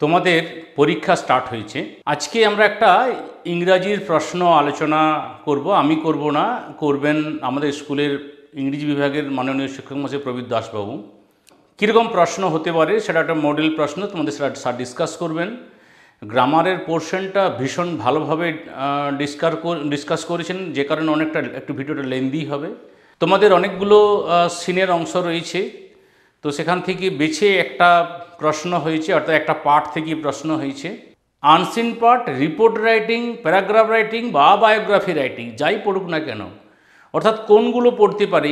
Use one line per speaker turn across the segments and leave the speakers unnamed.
তোমাদের পরীক্ষা স্টার্ট হয়েছে। আজকে আমরা একটা ইংরাজির প্রশ্ন আলোচনা করব। আমি করব না, করবেন আমাদের স্কুলের ইংরেজি বিভাগের মাননীয় শিক্ষক মহাশয় প্রবীর দাসবাবু। কীরকম প্রশ্ন হতে পারে সেটা একটা মডেল প্রশ্ন, তোমাদের সেটা স্যার ডিসকাস করবেন। গ্রামারের পোর্শনটা ভীষণ ভালোভাবে ডিসকাস করেছেন, যে কারণে অনেকটা একটু ভিডিওটা লেন্দি হবে। তোমাদের অনেকগুলো সিনের অংশ রয়েছে, তো সেখান থেকে বেছে একটা প্রশ্ন হয়েছে, অর্থাৎ একটা পার্ট থেকে প্রশ্ন হয়েছে। Unseen part, report writing, paragraph writing বা বায়োগ্রাফি রাইটিং, যাই পড়ুক না কেন, অর্থাৎ কোনগুলো পড়তে পারি,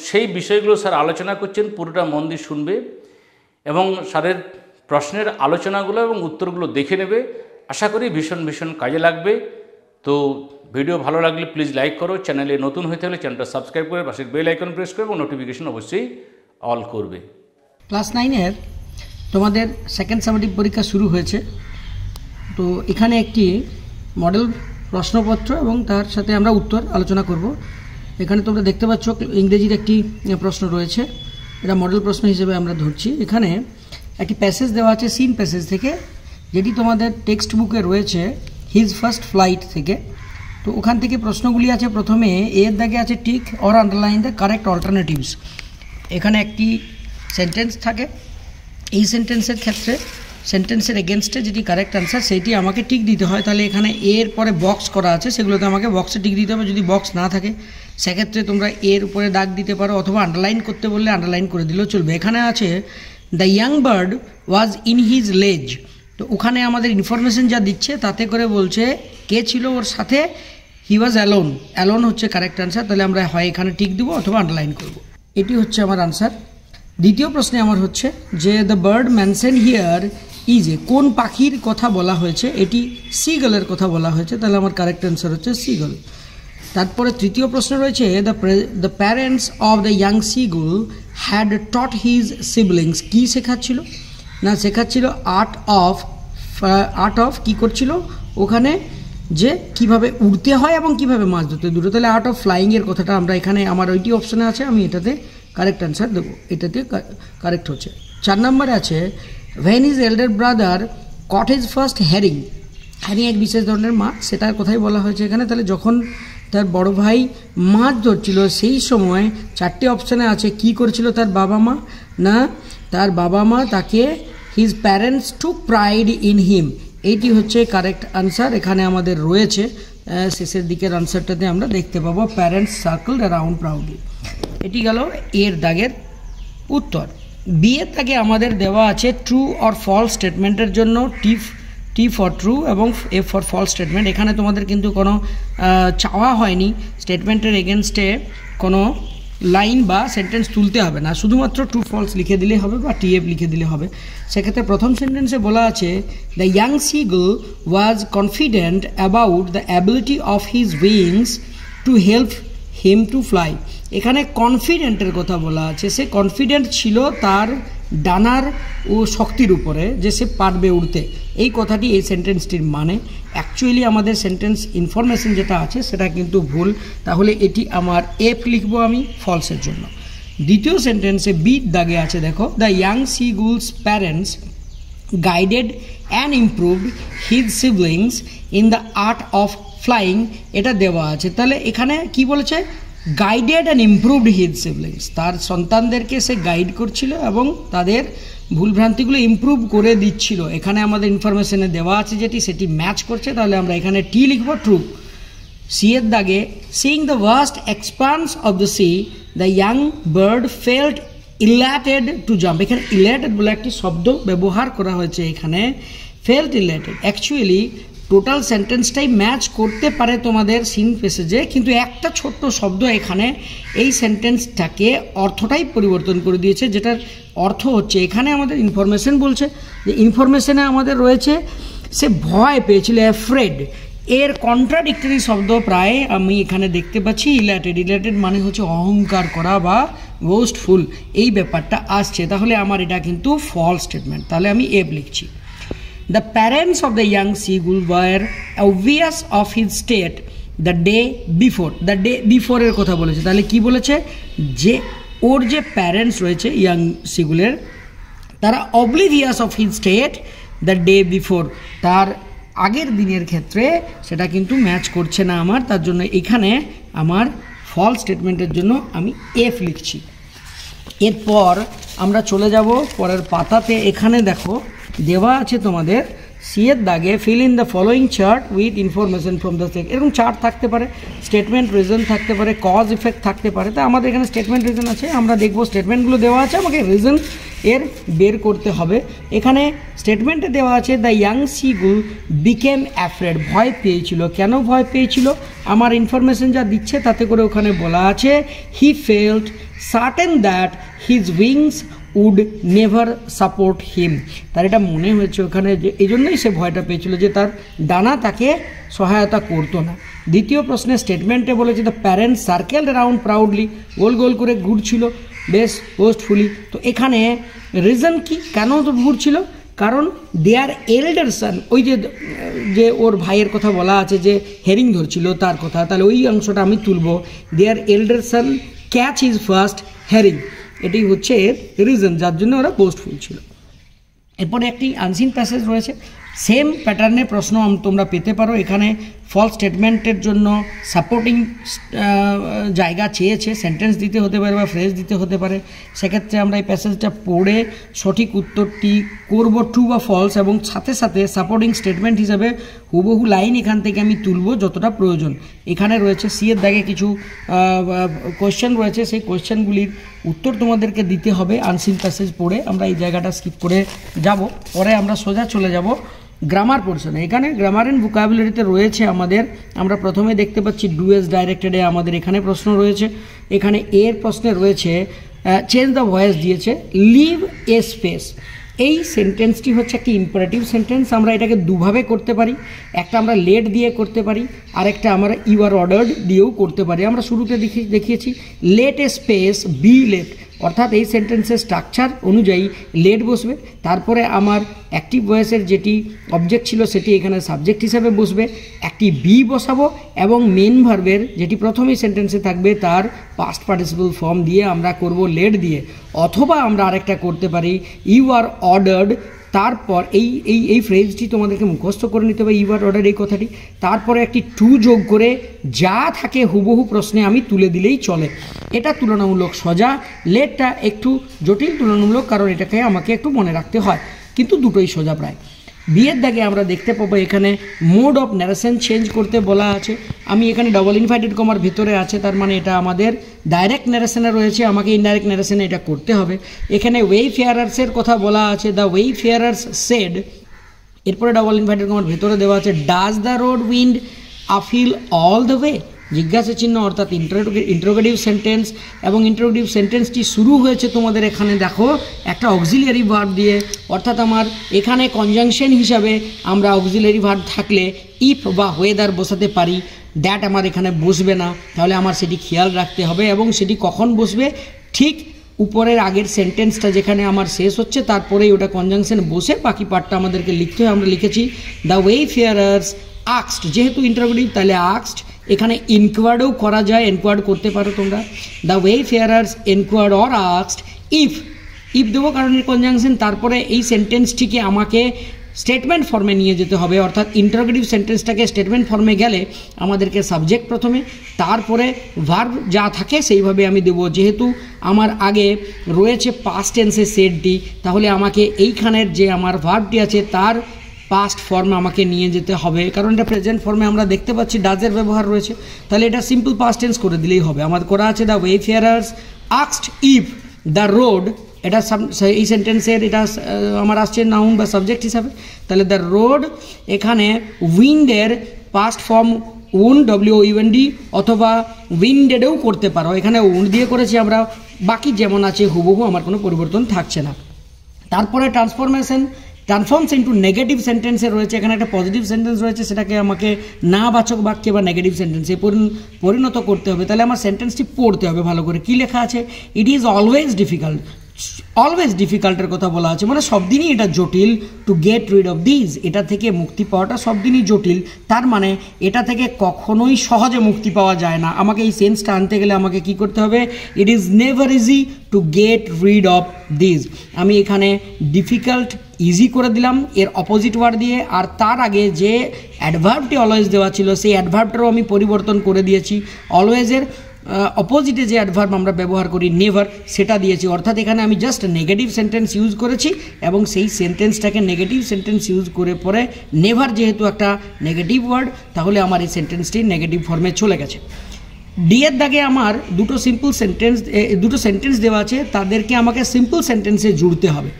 সেই বিষয়গুলো স্যার আলোচনা করছেন। পুরোটা মন দিয়ে শুনবে এবং স্যারের প্রশ্নের আলোচনাগুলো এবং উত্তরগুলো দেখে নেবে। আশা করি ভীষণ কাজে লাগবে। তো ভিডিও ভালো লাগলে প্লিজ লাইক করো, চ্যানেলে নতুন হয়ে থাকলে চ্যানেলটা সাবস্ক্রাইব করে পাশের বেল আইকন প্রেস করবে এবং নোটিফিকেশন অবশ্যই অল করবে।
ক্লাস 9-এর তোমাদের সেকেন্ড সামেটিভ পরীক্ষা শুরু হয়েছে। তো এখানে একটি মডেল প্রশ্নপত্র এবং তার সাথে আমরা উত্তর আলোচনা করব। এখানে তোমরা দেখতে পাচ্ছ ইংরেজির একটি প্রশ্ন রয়েছে, এটা মডেল প্রশ্ন হিসেবে আমরা ধরছি। এখানে একটি প্যাসেজ দেওয়া আছে সিন প্যাসেজ থেকে, যেটি তোমাদের টেক্সট বুকে রয়েছে হিজ ফার্স্ট ফ্লাইট থেকে। তো ওখান থেকে প্রশ্নগুলি আছে। প্রথমে এর দাগে আছে tick or underline the correct alternatives. এখানে একটি সেন্টেন্স থাকে, এই সেন্টেন্সের ক্ষেত্রে সেন্টেন্সের এগেনস্টে যেটি কারেক্ট অ্যান্সার সেইটি আমাকে টিক দিতে হয়। তাহলে এখানে এর পরে বক্স করা আছে, সেগুলোতে আমাকে বক্সে টিক দিতে হবে। যদি বক্স না থাকে সেক্ষেত্রে তোমরা এর উপরে দাগ দিতে পারো, অথবা আন্ডারলাইন করতে বললে আন্ডারলাইন করে দিলেও চলবে। এখানে আছে the young bird was in his লেজ। তো ওখানে আমাদের ইনফরমেশন যা দিচ্ছে তাতে করে বলছে কে ছিল ওর সাথে, হি ওয়াজ অ্যালোন। অ্যালোন হচ্ছে কারেক্ট অ্যান্সার। তাহলে আমরা হয় এখানে টিক দেবো অথবা আন্ডারলাইন করব। এটি হচ্ছে আমার আনসার। দ্বিতীয় প্রশ্নে আমার হচ্ছে যে the bird mention here is a, কোন পাখির কথা বলা হয়েছে, এটি সিগলের কথা বলা হয়েছে। তাহলে আমার কারেক্ট অ্যান্সার হচ্ছে সিগল। তারপরে তৃতীয় প্রশ্ন রয়েছে the parents of the young seagull had taught his siblings. কী শেখাচ্ছিল না, শেখাচ্ছিল আর্ট অফ কী করছিল ওখানে, যে কিভাবে উড়তে হয় এবং কিভাবে মাছ ধরতে দুটো। তাহলে আর্ট অফ ফ্লাইংয়ের কথাটা আমরা এখানে, আমার ওইটি অপশানে আছে, আমি এটাতে কারেক্ট অ্যান্সার দেবো। এটাতে কারেক্ট হচ্ছে। 4 নম্বরে আছে when is elder brother caught his first herring. Herring এক বিশেষ ধরনের মাছ, সেটার কথাই বলা হয়েছে এখানে। তাহলে যখন তার বড় ভাই মাছ ধরছিল সেই সময় 4টে অপশানে আছে কি করেছিল তার বাবা মা, না তার বাবা মা তাকে his parents took pride in him. এইটি হচ্ছে কারেক্ট আনসার। এখানে আমাদের রয়েছে শেষের দিকের আনসারটাতে আমরা দেখতে পাবো প্যারেন্টস সার্কেল অ্যারাউন্ড প্রাউডলি। এটি গেল এর দাগের উত্তর। বি এর দাগে আমাদের দেওয়া আছে ট্রু অর ফলস স্টেটমেন্টের জন্য টি ফর ট্রু এবং এফ ফর ফলস স্টেটমেন্ট। এখানে তোমাদের কিন্তু কোনো চাওয়া হয়নি স্টেটমেন্টের এগেনস্টে কোনো লাইন বা সেন্টেন্স তুলতে হবে না, শুধুমাত্র ট্রু ফলস লিখে দিলে হবে বা টিএফ লিখে দিলে হবে। সেক্ষেত্রে প্রথম সেন্টেন্সে বলা আছে the young seagull was confident about the ability of his wings to help him to fly. এখানে কনফিডেন্টের কথা বলা আছে, সে কনফিডেন্ট ছিল তার ডানার ও শক্তির উপরে, যে সে পারবে উড়তে। এই কথাটি এই সেন্টেন্সটির মানে। অ্যাকচুয়ালি আমাদের সেন্টেন্স ইনফরমেশন যেটা আছে সেটা কিন্তু ভুল। তাহলে এটি আমার এফ লিখবো আমি ফলসের জন্য। দ্বিতীয় সেন্টেন্সে বির দাগে আছে, দেখো the young seagull's parents guided and improved his siblings in the art of flying. এটা দেওয়া আছে। তাহলে এখানে কি বলেছে, guided and improved his siblings. তার সন্তানদেরকে সে গাইড করছিল এবং তাদের ভুলভ্রান্তিগুলো ইমপ্রুভ করে দিচ্ছিল। এখানে আমাদের ইনফরমেশনে দেওয়া আছে যেটি, সেটি ম্যাচ করছে। তাহলে আমরা এখানে টি লিখব ট্রু। সি এর দাগে seeing the vast expanse of the sea the young bird felt elated to jump. এখানে ইলাটেড বলে একটি শব্দ ব্যবহার করা হয়েছে এখানে, ফেল্ট ইলাটেড। অ্যাকচুয়ালি টোটাল সেন্টেন্সটাই ম্যাচ করতে পারে তোমাদের সিন প্যাসেজে, কিন্তু একটা ছোট্ট শব্দ এখানে এই সেন্টেন্সটাকে অর্থটাই পরিবর্তন করে দিয়েছে। যেটার অর্থ হচ্ছে, এখানে আমাদের ইনফরমেশন বলছে যে ইনফরমেশনে আমাদের রয়েছে সে ভয় পেয়েছিল, অ্যাফ্রেড। এর কন্ট্রাডিক্টরি শব্দ প্রায় আমি এখানে দেখতে পাচ্ছি ইলাটেড। ইলাটেড মানে হচ্ছে অহংকার করা বা বোস্টফুল, এই ব্যাপারটা আসছে। তাহলে আমার এটা কিন্তু ফলস স্টেটমেন্ট। তাহলে আমি এফ লিখছি। The parents of the young seagull were obvious of his state the day before. The day before এর কথা বলেছে। তাহলে কি বলেছে, যে ওর যে প্যারেন্টস রয়েছে ইয়াং সিগুলের, তারা oblivious of his state the day before, তার আগের দিনের ক্ষেত্রে সেটা কিন্তু ম্যাচ করছে না আমার, তার জন্য এখানে আমার ফলস স্টেটমেন্টের জন্য আমি এফ লিখছি। এরপর আমরা চলে যাব পরের পাতাতে। এখানে দেখো দেওয়া আছে তোমাদের সি এর দাগে fill in the following chart with information from the sake. এরকম চার্ট থাকতে পারে, স্টেটমেন্ট রিজন থাকতে পারে, কজ ইফেক্ট থাকতে পারে। তা আমাদের এখানে স্টেটমেন্ট রিজন আছে, আমরা দেখব স্টেটমেন্টগুলো দেওয়া আছে, আমাকে রিজন এর বের করতে হবে। এখানে স্টেটমেন্টে দেওয়া আছে দ্য ইয়াং সিগুল বিকেম অ্যাফ্রেড, ভয় পেয়েছিল। কেন ভয় পেয়েছিল? আমার ইনফরমেশন যা দিচ্ছে তাতে করে ওখানে বলা আছে he felt certain that his wings would never support him. তার এটা মনে হয়েছে ওখানে যে এই জন্যই সে ভয়টা পেয়েছিল যে তার ডানা তাকে সহায়তা করতো না। দ্বিতীয় প্রশ্নের স্টেটমেন্টে বলেছে the parents circle around proudly, গোল গোল করে ঘুরছিল বেশ পোস্টফুলি। তো এখানে রিজন কি, কেন তো ঘুরছিল? কারণ দেয়ার এল্ডার সান, ওই যে ওর ভাইয়ের কথা বলা আছে যে হেরিং ধরছিল তার কথা, তাহলে ওই অংশটা আমি তুলব। Their elder son catch is first herring, এটি হচ্ছে এর রিজন যার জন্য ওরা পোস্টফুল ছিল। এরপরে একটি আনসিন প্যাসেজ রয়েছে, সেম প্যাটার্নের প্রশ্ন তোমরা পেতে পারো। এখানে ফলস স্টেটমেন্টের জন্য সাপোর্টিং জায়গা চেয়েছে, সেন্টেন্স দিতে হতে পারে বা ফ্রেজ দিতে হতে পারে। সেক্ষেত্রে আমরা এই প্যাসেজটা পড়ে সঠিক উত্তরটি করব ট্রু বা ফলস, এবং সাথে সাথে সাপোর্টিং স্টেটমেন্ট হিসাবে হুবহু লাইন এখান থেকে আমি তুলব যতটা প্রয়োজন। এখানে রয়েছে সি এর দাগে কিছু কোয়েশ্চেন রয়েছে, সেই কোয়েশ্চেনগুলির উত্তর তোমাদেরকে দিতে হবে আনসিন প্যাসেজ পড়ে। আমরা এই জায়গাটা স্কিপ করে যাব, পরে আমরা সোজা চলে যাব গ্রামার পোর্শনে। এখানে গ্রামার অ্যান্ড ভোকাবুলারিতে রয়েছে আমাদের, আমরা প্রথমে দেখতে পাচ্ছি ডু এস ডাইরেক্টেডে আমাদের এখানে প্রশ্ন রয়েছে। এখানে এর প্রশ্নে রয়েছে চেঞ্জ দ্য ভয়েস দিয়েছে, লিভ এ স্পেস। এই সেন্টেন্সটি হচ্ছে একটি ইম্পারেটিভ সেন্টেন্স। আমরা এটাকে দুভাবে করতে পারি, একটা আমরা লেট দিয়ে করতে পারি, আর একটা আমরা ইউ আর অর্ডার্ড দিয়েও করতে পারি। আমরা শুরুতে দেখিয়েছি let A space B let, অর্থাৎ এই সেন্টেন্সের স্ট্রাকচার অনুযায়ী লেট বসবে, তারপরে আমার অ্যাক্টিভ ভয়েসের যেটি অবজেক্ট ছিল সেটি এখানে সাবজেক্ট হিসাবে বসবে, একটি বি বসাবো, এবং মেন ভার্বের যেটি প্রথমেই সেন্টেন্সে থাকবে তার পাস্ট পার্টিসিপল ফর্ম দিয়ে আমরা করব লেট দিয়ে। অথবা আমরা আরেকটা করতে পারি ইউ আর অর্ডার্ড, তারপর এই ফ্রেজটি তোমাদেরকে মুখস্থ করে নিতে হবে, ইউ আর অর্ডার এই কথাটি, তারপরে একটি টু যোগ করে যা থাকে হুবহু প্রশ্নে আমি তুলে দিলেই চলে। এটা তুলনামূলক সোজা, লেটটা একটু জটিল তুলনামূলক, কারণ এটাকে আমাকে একটু মনে রাখতে হয়, কিন্তু দুটোই সোজা প্রায়। বিয়ের দাগে আমরা দেখতে পাবো এখানে মোড অফ ন্যারেশন চেঞ্জ করতে বলা আছে। আমি এখানে ডবল ইনভার্টেড কমার ভিতরে আছে, তার মানে এটা আমাদের ডাইরেক্ট ন্যারেশনে রয়েছে, আমাকে ইনডাইরেক্ট ন্যারেশনে এটা করতে হবে। এখানে ওয়েফেয়ারার্সের কথা বলা আছে, দ্য ওয়েফেয়ারার্স সেড, এরপরে ডবল ইনভার্টেড কমার ভিতরে দেওয়া আছে does the road wind awful all the way, জিজ্ঞাসা চিহ্ন, অর্থাৎ ইন্টারোগেটিভ সেন্টেন্স, এবং ইন্টারোগেটিভ সেন্টেন্সটি শুরু হয়েছে তোমাদের এখানে দেখো একটা অক্সিলিয়ারি ভার্ব দিয়ে, অর্থাৎ আমার এখানে কনজাংশন হিসাবে আমরা অক্সিলিয়ারি ভার্ব থাকলে ইফ বা ওয়েদার বসাতে পারি, দ্যাট আমার এখানে বসবে না, তাহলে আমার সেটি খেয়াল রাখতে হবে। এবং সেটি কখন বসবে? ঠিক উপরের আগের সেন্টেন্সটা যেখানে আমার শেষ হচ্ছে তারপরেই ওটা কনজাংশন বসে বাকি পার্টটা আমাদেরকে লিখতে হয়। আমরা লিখেছি দ্য ওয়েফেয়ারার্স আক্সড, যেহেতু ইন্টারোগেটিভ তাহলে আক্সড, এখানে ইনকোয়ার্ডও করা যায়, এনকোয়ার্ড করতে পারো তোমরা। দ্য ওয়েফেয়ারার্স এনকোয়ার্ড অর আক্সড ইফ দেবো কারণ এর কনজাংশন, তারপরে এই সেন্টেন্সটিকে আমাকে স্টেটমেন্ট ফর্মে নিয়ে যেতে হবে, অর্থাৎ ইন্টারোগেটিভ সেন্টেন্সটাকে স্টেটমেন্ট ফর্মে গেলে আমাদেরকে সাবজেক্ট প্রথমে, তারপরে ভার্ব যা থাকে সেইভাবে আমি দেবো। যেহেতু আমার আগে রয়েছে পাস্ট টেন্সের সেটটি, তাহলে আমাকে এইখানের যে আমার ভার্বটি আছে তার পাস্ট ফর্ম আমাকে নিয়ে যেতে হবে, কারণ এটা প্রেজেন্ট ফর্মে আমরা দেখতে পাচ্ছি ডাজের ব্যবহার রয়েছে, তাহলে এটা সিম্পল পাস্ট টেন্স করে দিলেই হবে। আমার করা আছে the wayfarers asked if the road, এটা এই সেন্টেন্সের এটা আমার আসছে নাউন বা সাবজেক্ট হিসাবে, তাহলে দ্য রোড এখানে উইন্ডের পাস্ট ফর্ম উন WOUND অথবা উইন্ডেডেও করতে পারো, এখানে উন দিয়ে করেছি আমরা, বাকি যেমন আছে হুবহু আমার কোনো পরিবর্তন থাকছে না। তারপরে ট্রান্সফর্মস ইন্টু নেগেটিভ সেন্টেন্সে রয়েছে, এখানে একটা পজিটিভ সেন্টেন্স রয়েছে, সেটাকে আমাকে না বাচক বাক্যে বা নেগেটিভ সেন্টেন্সে পরিণত করতে হবে। তাহলে আমার সেন্টেন্সটি পড়তে হবে ভালো করে। কী লেখা আছে? It is always difficult, always ডিফিকাল্টের কথা বলা আছে, মানে সব দিনই এটা জটিল। To get rid of this, এটা থেকে মুক্তি পাওয়াটা সব দিনই জটিল, তার মানে এটা থেকে কখনোই সহজে মুক্তি পাওয়া যায় না। আমাকে এই সেন্সটা আনতে গেলে আমাকে কি করতে হবে? It is never easy to get rid of this. আমি এখানে ডিফিকাল্ট ইজি করে দিলাম এর অপোজিট ওয়ার্ড দিয়ে, আর তার আগে যে অ্যাডভার্বটি অলওয়েজ দেওয়া ছিল সেই অ্যাডভার্বটারও আমি পরিবর্তন করে দিয়েছি। অলওয়েজের অপোজিটে যে অ্যাডভার্ব আমরা ব্যবহার করি নেভার, সেটা দিয়েছি। অর্থাৎ এখানে আমি জাস্ট নেগেটিভ সেন্টেন্স ইউজ করেছি এবং সেই সেন্টেন্সটাকে নেগেটিভ সেন্টেন্স ইউজ করে পরে নেভার যেহেতু একটা নেগেটিভ ওয়ার্ড, তাহলে আমার এই সেন্টেন্সটি নেগেটিভ ফর্মে চলে গেছে। ডি এর দাগে আমার দুটো সেন্টেন্স দেওয়া আছে, তাদেরকে আমাকে সিম্পল সেন্টেন্সে জুড়তে হবে।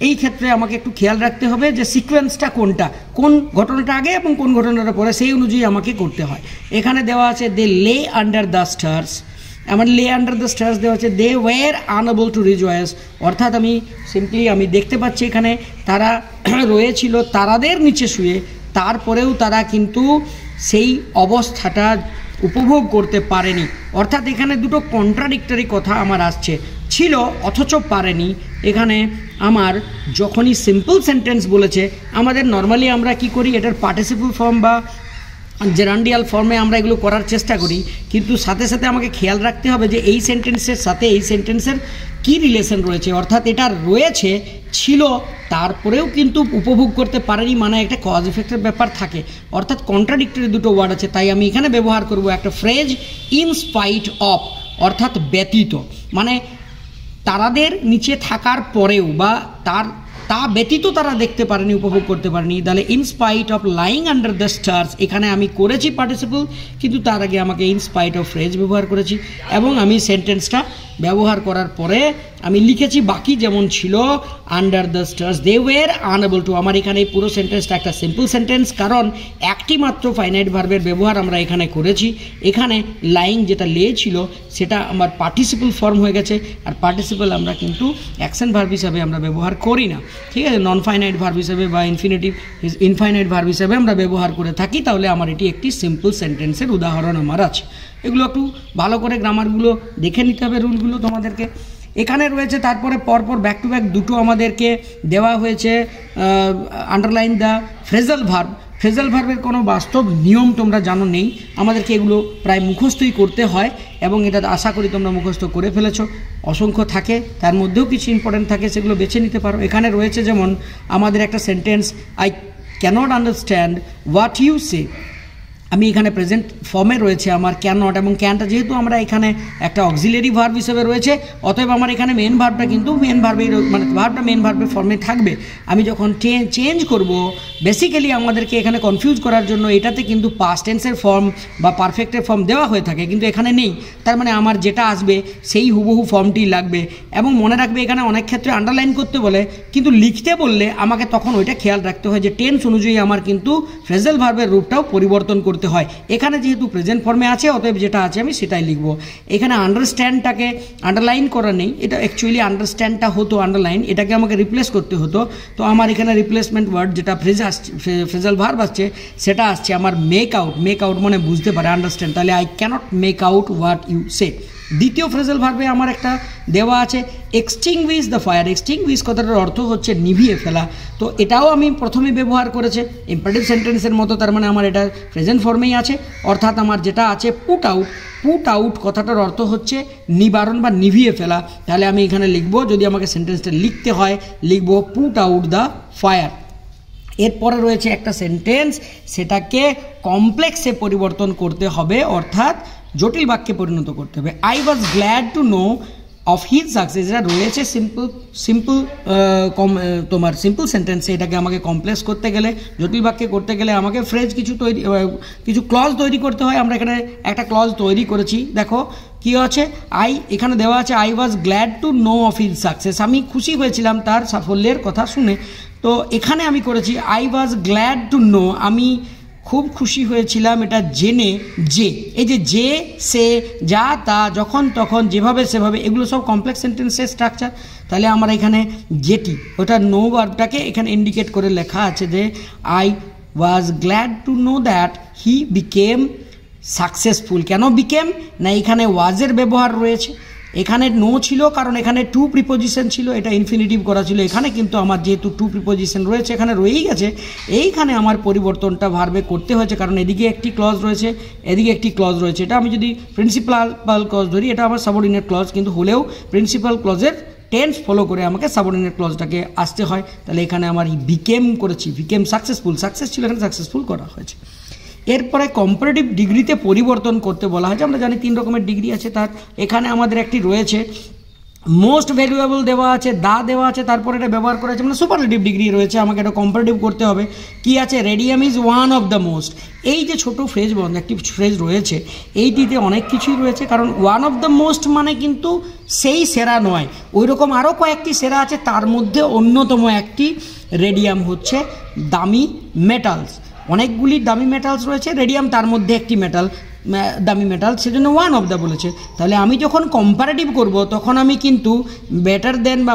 এই ক্ষেত্রে আমাকে একটু খেয়াল রাখতে হবে যে সিকোয়েন্সটা কোনটা, কোন ঘটনাটা আগে এবং কোন ঘটনাটা পরে, সেই অনুযায়ী আমাকে করতে হয়। এখানে দেওয়া আছে দে লে আন্ডার দ্য স্টার্স, আমার লে আন্ডার দ্য স্টার্স দেওয়া আছে they were unable to rejoice, অর্থাৎ আমি দেখতে পাচ্ছি এখানে তারা রয়েছিল তারাদের নিচে শুয়ে, তারপরেও তারা কিন্তু সেই অবস্থাটা উপভোগ করতে পারেনি। অর্থাৎ এখানে দুটো কন্ট্রাডিক্টরি কথা আমার আসছে, ছিল অথচ পারেনি। এখানে আমার যখনই সিম্পল সেন্টেন্স বলেছে, আমাদের নর্মালি আমরা কি করি, এটার পার্টিসিপল ফর্ম বা জেরান্ডিয়াল ফর্মে আমরা এগুলো করার চেষ্টা করি, কিন্তু সাথে সাথে আমাকে খেয়াল রাখতে হবে যে এই সেন্টেন্সের সাথে এই সেন্টেন্সের কি রিলেশন রয়েছে। অর্থাৎ এটা রয়েছে, ছিল, তারপরেও কিন্তু উপভোগ করতে পারেনি, মানে একটা কজ ইফেক্টের ব্যাপার থাকে। অর্থাৎ কন্ট্রাডিক্টরি দুটো ওয়ার্ড আছে, তাই আমি এখানে ব্যবহার করব একটা ফ্রেজ ইন স্পাইট অফ, অর্থাৎ ব্যতীত, মানে তারাদের নিচে থাকার পরেও বা তা ব্যতীত তারা দেখতে পারেনি, উপভোগ করতে পারেনি। তাহলে in spite of lying under the stars, এখানে আমি করেছি পার্টিসিপল, কিন্তু তার আগে আমাকে ইন স্পাইট অফ ফ্রেজ ব্যবহার করেছি এবং আমি সেন্টেন্সটা ব্যবহার করার পরে আমি লিখেছি বাকি যেমন ছিল under the stars they were unable to. আমার এখানে এই পুরো সেন্টেন্সটা একটা সিম্পল সেন্টেন্স, কারণ একটি মাত্র ফাইনাইট ভার্বের ব্যবহার আমরা এখানে করেছি। এখানে লাইং যেটা লে ছিল সেটা আমার পার্টিসিপল ফর্ম হয়ে গেছে, আর পার্টিসিপল আমরা কিন্তু অ্যাকশন ভার্ব হিসাবে আমরা ব্যবহার করি না, ঠিক আছে, নন ফাইনাইট ভার্ব হিসাবে বা ইনফাইনাইট ভার্ব হিসাবে আমরা ব্যবহার করে থাকি। তাহলে আমার এটি একটি সিম্পল সেন্টেন্সের উদাহরণ আমার আছে। এগুলো একটু ভালো করে গ্রামারগুলো দেখে নিতে হবে, রুলগুলো তোমাদেরকে। এখানে রয়েছে তারপরে পরপর ব্যাক টু ব্যাক দুটো আমাদেরকে দেওয়া হয়েছে underline the phrasal verb. Phrasal ভার্বের কোনো বাস্তব নিয়ম তোমরা জানো নেই, আমাদেরকে এগুলো প্রায় মুখস্থই করতে হয় এবং এটা আশা করি তোমরা মুখস্থ করে ফেলেছো। অসংখ্য থাকে, তার মধ্যেও কিছু ইম্পর্টেন্ট থাকে, সেগুলো বেছে নিতে পারো। এখানে রয়েছে যেমন আমাদের একটা sentence I cannot understand what you say, আমি এখানে প্রেজেন্ট ফর্মে রয়েছে আমার ক্যান নট, এবং ক্যানটা যেহেতু আমরা এখানে একটা অক্সিলারি ভার্ব হিসেবে রয়েছে, অতএব আমার এখানে মেন ভার্বটা কিন্তু মেন ভার্বের মানে ভার্বটা মেন ভার্বের ফর্মে থাকবে। আমি যখন চেঞ্জ করব, বেসিক্যালি আমাদেরকে এখানে কনফিউজ করার জন্য এটাতে কিন্তু পাস্ট টেন্সের ফর্ম বা পারফেক্টের ফর্ম দেওয়া হয়ে থাকে, কিন্তু এখানে নেই। তার মানে আমার যেটা আসবে সেই হুবহু ফর্মটি লাগবে। এবং মনে রাখবে এখানে অনেক ক্ষেত্রে আন্ডারলাইন করতে বলে, কিন্তু লিখতে বললে আমাকে তখন ওইটা খেয়াল রাখতে হয় যে টেন্স অনুযায়ী আমার কিন্তু ফ্রেজাল ভার্বের রূপটাও পরিবর্তন করতে হয়। এখানে যেহেতু প্রেজেন্ট ফর্মে আছে, অতএব যেটা আছে আমি সেটাই লিখব। এখানে আন্ডারস্ট্যান্ডটাকে আন্ডারলাইন করা নেই, এটা অ্যাকচুয়ালি আন্ডারস্ট্যান্ডটা হতো আন্ডারলাইন, এটাকে আমাকে রিপ্লেস করতে হতো। তো আমার এখানে রিপ্লেসমেন্ট ওয়ার্ড যেটা ফ্রেজাল ভার্ব আসছে সেটা আসছে আমার মেক আউট। মেক আউট মানে বুঝতে পারে, আন্ডারস্ট্যান্ড, তাহলে I cannot make out what you say. দ্বিতীয় ফ্রেজাল ভার্বে আমার একটা দেওয়া আছে এক্সটিংগুইশ দ্য ফায়ার। এক্সটিংগুইশ কথাটার অর্থ হচ্ছে নিভিয়ে ফেলা। তো এটাও আমি প্রথমে ব্যবহার করেছে ইম্পারেটিভ সেন্টেন্সের মতো, তার মানে আমার এটা প্রেজেন্ট ফর্মেই আছে। অর্থাৎ আমার যেটা আছে পুট আউট। পুট আউট কথাটার অর্থ হচ্ছে নিবারণ বা নিভিয়ে ফেলা। তাহলে আমি এখানে লিখব, যদি আমাকে সেন্টেন্সটা লিখতে হয় লিখব পুট আউট দ্য ফায়ার। এরপরে রয়েছে একটা সেন্টেন্স, সেটাকে কমপ্লেক্সে পরিবর্তন করতে হবে, অর্থাৎ জটিল বাক্যে পরিণত করতে হবে। I was glad to know of his success, এটা রয়েছে তোমার সিম্পল সেন্টেন্সে, এটাকে আমাকে কমপ্লেক্স করতে গেলে, জটিল বাক্যে করতে গেলে আমাকে ফ্রেজ কিছু ক্লজ তৈরি করতে হয়। আমরা এখানে একটা ক্লজ তৈরি করেছি, দেখো কি আছে, এখানে দেওয়া আছে I was glad to know of his success, আমি খুশি হয়েছিলাম তার সাফল্যের কথা শুনে। তো এখানে আমি করেছি I was glad to know, আমি খুব খুশি হয়েছিলাম এটা জেনে যে। এই যে সে, যা, তা, যখন তখন, যেভাবে সেভাবে, এগুলো সব কমপ্লেক্স সেন্টেন্সের স্ট্রাকচার। তাহলে আমার এখানে যেটি, ওটা নো ভার্বটাকে এখানে ইন্ডিকেট করে লেখা আছে যে I was glad to know that he became successful. কেন বিকেম না, এখানে ওয়াজের ব্যবহার রয়েছে, এখানে নো ছিল কারণ এখানে টু প্রিপোজিশন ছিল, এটা ইনফিনিটিভ করা ছিল। এখানে কিন্তু আমার যেহেতু টু প্রিপোজিশন রয়েছে, এখানে রয়েই গেছে, এইখানে আমার পরিবর্তনটা ভার্বে করতে হয়েছে, কারণ এদিকে একটি ক্লজ রয়েছে, এদিকে একটি ক্লজ রয়েছে। এটা আমি যদি প্রিন্সিপাল ক্লজ ধরি, এটা আমার সাবঅর্ডিনেট ক্লজ, কিন্তু হলেও প্রিন্সিপাল ক্লজের টেন্স ফলো করে আমাকে সাবঅর্ডিনেট ক্লজটাকে আসতে হয়। তাহলে এখানে আমার বিকেম করেছি, বিকেম সাকসেসফুল, সাকসেস ছিল এখানে সাকসেসফুল করা হয়েছে। এরপরে কম্পারেটিভ ডিগ্রিতে পরিবর্তন করতে বলা হয়েছে। আমরা জানি 3 রকমের ডিগ্রি আছে, তার এখানে আমাদের একটি রয়েছে মোস্ট ভ্যালুয়েবল দেওয়া আছে, দেওয়া আছে, তারপরে এটা ব্যবহার করা আছে মানে সুপারলেটিভ ডিগ্রি রয়েছে, আমাকে এটা কম্পারেটিভ করতে হবে। কি আছে, radium is one of the most. এই যে ছোটো ফ্রেজ বন্ধ একটি ফ্রেজ রয়েছে, এইটিতে অনেক কিছুই রয়েছে, কারণ ওয়ান অফ দ্য মোস্ট মানে কিন্তু সেই সেরা নয়, ওই রকম আরও কয়েকটি সেরা আছে, তার মধ্যে অন্যতম একটি রেডিয়াম হচ্ছে দামি মেটালস। অনেকগুলি দামি মেটালস রয়েছে, রেডিয়াম তার মধ্যে একটি দামি মেটাল, সেজন্য ওয়ান অফ দ্য বলেছে। তাহলে আমি যখন কম্পারেটিভ করব তখন আমি কিন্তু বেটার দেন বা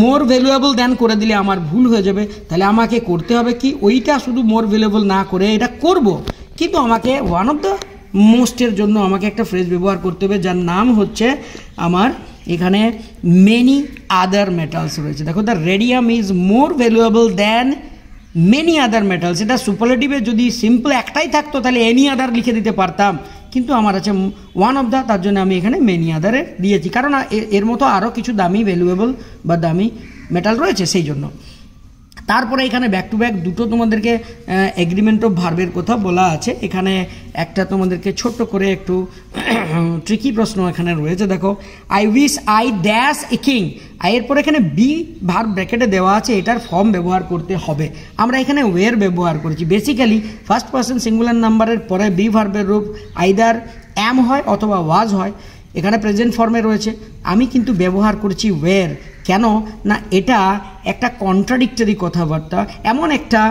মোর ভ্যালুয়েবল দেন করে দিলে আমার ভুল হয়ে যাবে। তাহলে আমাকে করতে হবে কি, ওইটা শুধু মোর ভ্যালুয়েবল না করে এটা করব, কিন্তু আমাকে ওয়ান অফ দ্য মোস্টের জন্য আমাকে একটা ফ্রেজ ব্যবহার করতে হবে, যার নাম হচ্ছে আমার এখানে মেনি আদার মেটালস রয়েছে। দেখো, the radium is more valuable than many other metals. এটা সুপারলেটিভে যদি সিম্পল একটাই থাকতো তাহলে এনি আদার লিখে দিতে পারতাম, কিন্তু আমার আছে ওয়ান অফ দ্য, তার জন্য আমি এখানে মেনি আদারে দিয়েছি, কারণ এর মতো আরও কিছু দামি ভ্যালুয়েবল বা দামি মেটাল রয়েছে সেই জন্য। তারপরে এখানে ব্যাক টু ব্যাক দুটো তোমাদেরকে এগ্রিমেন্ট অফ ভার্বের কথা বলা আছে। এখানে একটা তোমাদেরকে ছোট্ট করে একটু ট্রিকি প্রশ্ন এখানে রয়েছে। দেখো, I wish I dash a king, এরপর এখানে বি ভার্ব ব্র্যাকেটে দেওয়া আছে, এটার ফর্ম ব্যবহার করতে হবে। আমরা এখানে ওয়ের ব্যবহার করেছি। বেসিক্যালি ফার্স্ট পারসন সিঙ্গুলার নাম্বারের পরে বি ভার্বের রূপ আইদার অ্যাম হয় অথবা ওয়াজ হয়, এখানে প্রেজেন্ট ফর্মে রয়েছে। আমি কিন্তু ব্যবহার করেছি ওয়ের, কেন না এটা একটা কন্ট্রাডিক্টরি কথাবার্তা, এমন একটা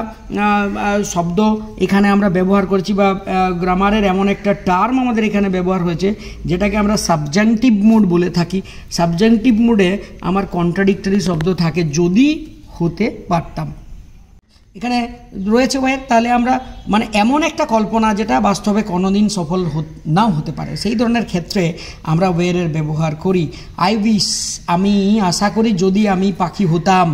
শব্দ এখানে আমরা ব্যবহার করেছি, বা গ্রামারের এমন একটা টার্ম আমাদের এখানে ব্যবহার হয়েছে যেটাকে আমরা সাবজেক্টিভ মুড বলে থাকি। সাবজেক্টিভ মুডে আমার কন্ট্রাডিক্টরি শব্দ থাকে, যদি হতে পারতাম। এখানে রয়েছে ওয়ের, তাহলে আমরা মানে এমন একটা কল্পনা যেটা বাস্তবে কোনোদিন সফল নাও হতে পারে, সেই ধরনের ক্ষেত্রে আমরা ওয়েরের ব্যবহার করি। আই উইশ, আমি আশা করি যদি আমি পাখি হতাম,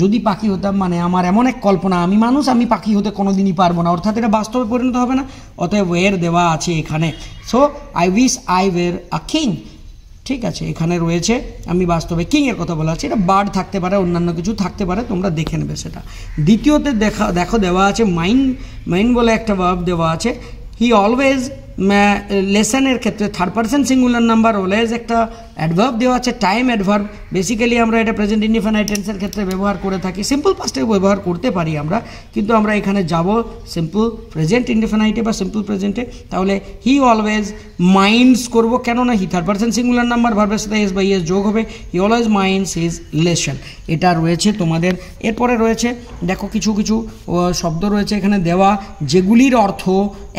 যদি পাখি হতাম মানে আমার এমন এক কল্পনা, আমি মানুষ, আমি পাখি হতে কোনোদিনই পারবো না, অর্থাৎ এটা বাস্তবে পরিণত হবে না, অতএব ওয়ের দেওয়া আছে এখানে। So I wish I were a king, ঠিক আছে, এখানে রয়েছে আমি বাস্তবে কিংয়ের কথা বলা আছে। এটা বার্ড থাকতে পারে, অন্যান্য কিছু থাকতে পারে, তোমরা দেখে নেবে সেটা। দ্বিতীয়তে দেখো দেওয়া আছে মাইন্ড বলে একটা ভার্ব দেওয়া আছে। হি অলওয়েজ, লেসনের ক্ষেত্রে third person singular number always একটা অ্যাডভার্ব দেওয়া আছে, টাইম অ্যাডভার্ব। বেসিক্যালি আমরা এটা প্রেজেন্ট ইনডিফিনাইট টেন্সের ক্ষেত্রে ব্যবহার করে থাকি, সিম্পল পাস্টে ব্যবহার করতে পারি আমরা, কিন্তু আমরা এখানে যাব সিম্পল প্রেজেন্ট ইনডিফিনাইটে বা সিম্পল প্রেজেন্টে। তাহলে হি অলওয়েজ মাইন্ডস করবো, কেননা he third person singular number, ভার্বের সাথে এস বা ইএস যোগ হবে। He always minds his lesson, এটা রয়েছে তোমাদের। এরপরে রয়েছে দেখো কিছু কিছু শব্দ রয়েছে এখানে দেওয়া, যেগুলির অর্থ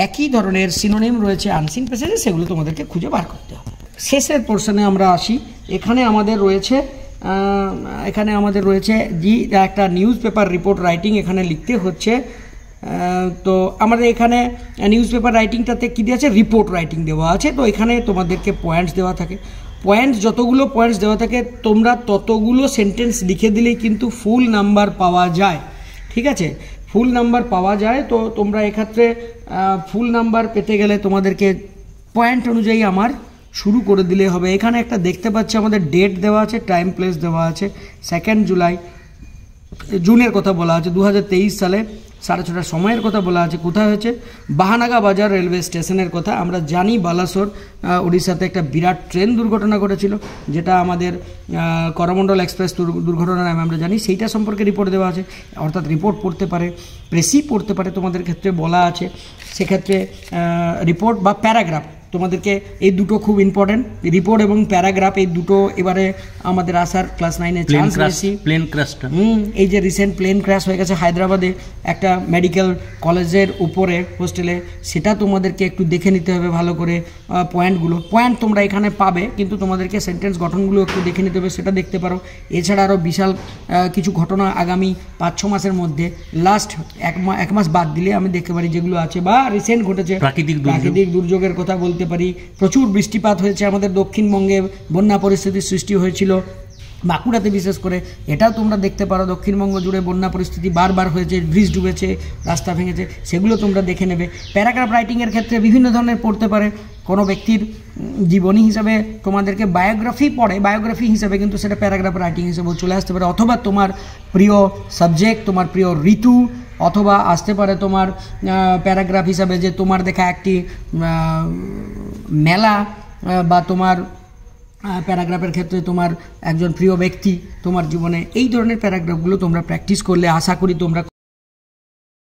একই ধরনের, সিনোনিম রয়েছে আনসিন প্যাসেজে, সেগুলো তোমাদেরকে খুঁজে বার করতে হবে। শেষের পোর্শনে আমরা আসি। এখানে আমাদের রয়েছে যে একটা নিউজ পেপার রিপোর্ট রাইটিং এখানে লিখতে হচ্ছে। তো আমাদের এখানে নিউজ পেপার রাইটিংটাতে কী দেওয়া আছে, রিপোর্ট রাইটিং দেওয়া আছে। তো এখানে তোমাদেরকে পয়েন্টস দেওয়া থাকে, যতগুলো পয়েন্টস দেওয়া থাকে তোমরা ততগুলো সেন্টেন্স লিখে দিলেই কিন্তু ফুল নাম্বার পাওয়া যায়, ঠিক আছে, ফুল নাম্বার পাওয়া যায়। তো তোমরা এক্ষেত্রে ফুল নাম্বার পেতে গেলে তোমাদেরকে পয়েন্ট অনুযায়ী আমার শুরু করে দিলে হবে। এখানে একটা দেখতে পাচ্ছি আমাদের ডেট দেওয়া আছে, টাইম প্লেস দেওয়া আছে, 2 জুলাই, জুনের কথা বলা আছে 2023 সালে, 6:30 সময়ের কথা বলা আছে। কোথায় হয়েছে, বাহানাগা বাজার রেলওয়ে স্টেশনের কথা। আমরা জানি বালাসোর উড়িষ্যাতে একটা বিরাট ট্রেন দুর্ঘটনা ঘটেছিল, যেটা আমাদের করমণ্ডল এক্সপ্রেস দুর্ঘটনার নামে আমরা জানি, সেইটা সম্পর্কে রিপোর্ট দেওয়া আছে। অর্থাৎ রিপোর্ট পড়তে পারে, প্রেসই পড়তে পারে, তোমাদের ক্ষেত্রে বলা আছে। সেক্ষেত্রে রিপোর্ট বা প্যারাগ্রাফ, তোমাদেরকে এই দুটো খুব ইম্পর্টেন্ট, রিপোর্ট এবং প্যারাগ্রাফ, এই দুটো এবারে আমাদের আসার ক্লাস 9-এ চান্স বেশি।
প্লেন ক্র্যাশটা,
এই যে রিসেন্ট প্লেন ক্র্যাশ হয়ে গেছে হায়দ্রাবাদে একটা মেডিকেল কলেজের উপরে হোস্টেলে, সেটা তোমাদেরকে একটু দেখে নিতে হবে ভালো করে। পয়েন্ট তোমরা এখানে পাবে, কিন্তু তোমাদেরকে সেন্টেন্স গঠনগুলো একটু দেখে নিতে হবে, সেটা দেখতে পারো। এছাড়া আরও বিশাল কিছু ঘটনা আগামী 5-6 মাসের মধ্যে, লাস্ট এক মাস বাদ দিলে আমি দেখতে পারি যেগুলো আছে বা রিসেন্ট ঘটেছে, প্রাকৃতিক দুর্যোগের কথা বলতে পারি। প্রচুর বৃষ্টিপাত হয়েছে আমাদের দক্ষিণবঙ্গে, বন্যা পরিস্থিতির সৃষ্টি হয়েছিল, বাঁকুড়াতে বিশেষ করে এটাও তোমরা দেখতে পারো, দক্ষিণবঙ্গ জুড়ে বন্যা পরিস্থিতি বারবার হয়েছে, ব্রিজ ডুবেছে, রাস্তা ভেঙেছে, সেগুলো তোমরা দেখে নেবে। প্যারাগ্রাফ রাইটিংয়ের ক্ষেত্রে বিভিন্ন ধরনের পড়তে পারে, কোনো ব্যক্তির জীবনী হিসাবে তোমাদেরকে বায়োগ্রাফি পড়ে, বায়োগ্রাফি হিসাবে, কিন্তু সেটা প্যারাগ্রাফ রাইটিং হিসেবেও চলে আসতে পারে, অথবা তোমার প্রিয় সাবজেক্ট, তোমার প্রিয় ঋতু, অথবা আসতে পারে তোমার প্যারাগ্রাফ হিসাবে যে তোমার দেখা একটি মেলা, বা তোমার প্যারাগ্রাফের ক্ষেত্রে তোমার একজন প্রিয় ব্যক্তি তোমার জীবনে। এই ধরনের প্যারাগ্রাফগুলো তোমরা প্র্যাকটিস করলে আশা করি তোমরা